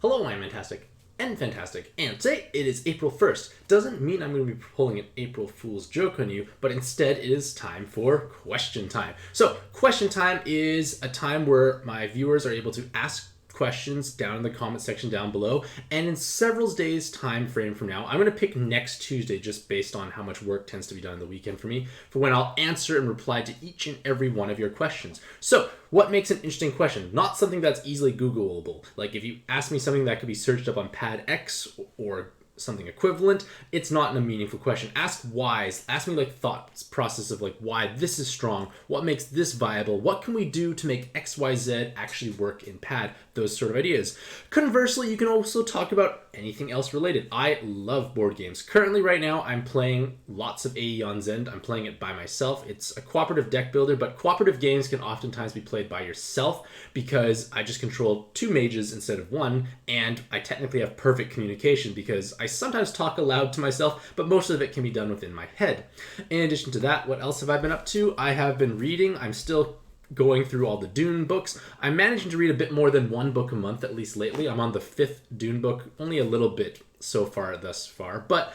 Hello, I'm Fantastic and Fantastic, and today it is April 1st. Doesn't mean I'm going to be pulling an April Fool's joke on you, but instead it is time for question time. So, question time is a time where my viewers are able to ask questions down in the comment section down below, and in several days time frame from now I'm going to pick next Tuesday, just based on how much work tends to be done in the weekend for me, for when I'll answer and reply to each and every one of your questions. So what makes an interesting question? Not something that's easily Googleable. Like if you ask me something that could be searched up on PadX or something equivalent, it's not a meaningful question. Ask whys. Ask me like thought process of like why this is strong, what makes this viable, what can we do to make XYZ actually work in Pad, those sort of ideas. Conversely, you can also talk about anything else related. I love board games. Currently right now I'm playing lots of Aeon's End. I'm playing it by myself. It's a cooperative deck builder, but cooperative games can oftentimes be played by yourself because I just control two mages instead of one, and I technically have perfect communication because I sometimes talk aloud to myself, but most of it can be done within my head. In addition to that, what else have I been up to? I have been reading. I'm still going through all the Dune books. I'm managing to read a bit more than one book a month, at least lately. I'm on the 5th Dune book, only a little bit so far thus far, but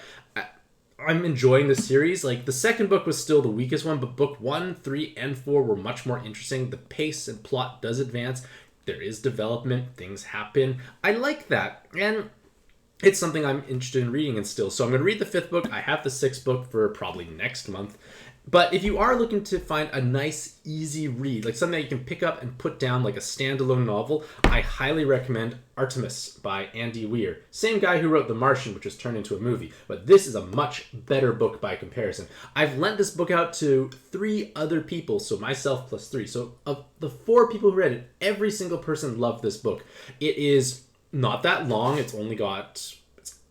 I'm enjoying the series. Like the second book was still the weakest one, but book 1, 3, and 4 were much more interesting. The pace and plot does advance. There is development. Things happen. I like that. And it's something I'm interested in reading and still. So I'm going to read the 5th book. I have the 6th book for probably next month. But if you are looking to find a nice, easy read, like something that you can pick up and put down like a standalone novel, I highly recommend Artemis by Andy Weir. Same guy who wrote The Martian, which was turned into a movie. But this is a much better book by comparison. I've lent this book out to 3 other people, so myself plus 3. So of the 4 people who read it, every single person loved this book. It is not that long. It's only got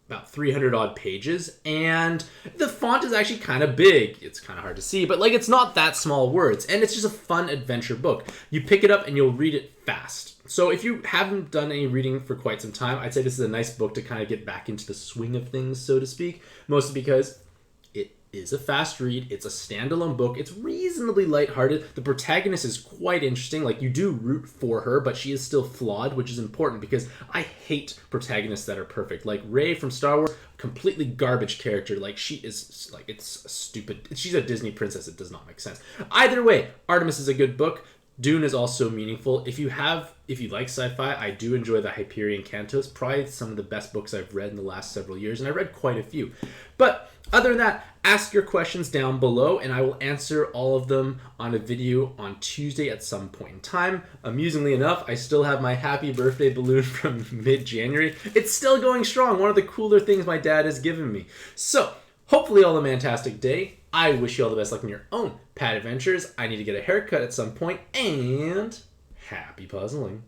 about 300 odd pages, and the font is actually kind of big. It's kind of hard to see, but like it's not that small words, and it's just a fun adventure book. You pick it up and you'll read it fast. So if you haven't done any reading for quite some time, I'd say this is a nice book to kind of get back into the swing of things, so to speak, mostly because it is a fast read. It's a standalone book. It's reasonably lighthearted. The protagonist is quite interesting. Like you do root for her, but she is still flawed, which is important because I hate protagonists that are perfect. Like Rey from Star Wars, completely garbage character. Like she is like, it's stupid. She's a Disney princess. It does not make sense. Either way, Artemis is a good book. Dune is also meaningful. If you like sci-fi, I do enjoy the Hyperion Cantos. Probably some of the best books I've read in the last several years, and I read quite a few. But other than that, ask your questions down below, and I will answer all of them on a video on Tuesday at some point in time. Amusingly enough, I still have my happy birthday balloon from mid-January. It's still going strong. One of the cooler things my dad has given me. So, hopefully all a fantastic day. I wish you all the best luck in your own Pad adventures. I need to get a haircut at some point, and happy puzzling.